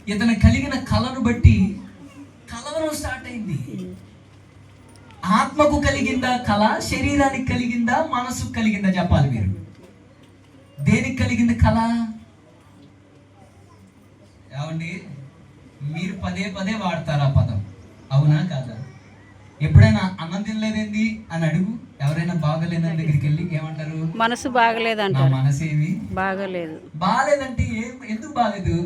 ఇతను కలిగిన కళను బట్టి కలవరం స్టార్ట్ అయింది. ఆత్మకు కలిగిందా కళ, శరీరానికి కలిగిందా, మనసుకు కలిగిందా చెప్పాలి మీరు. దేనికి కలిగింది కళ? ఏమండి, మీరు పదే పదే వాడతారు ఆ పదం, అవునా కాదా? ఎప్పుడైనా అన్నం తినలేదేంది అని అడుగు. ఎవరైనా బాగలేని దగ్గరికి వెళ్ళి ఏమంటారు? మనసు బాగలేదంట. నా మనసు ఏమి బాగలేదు. బాగలేదంటే ఎందుకు బాగలేదు?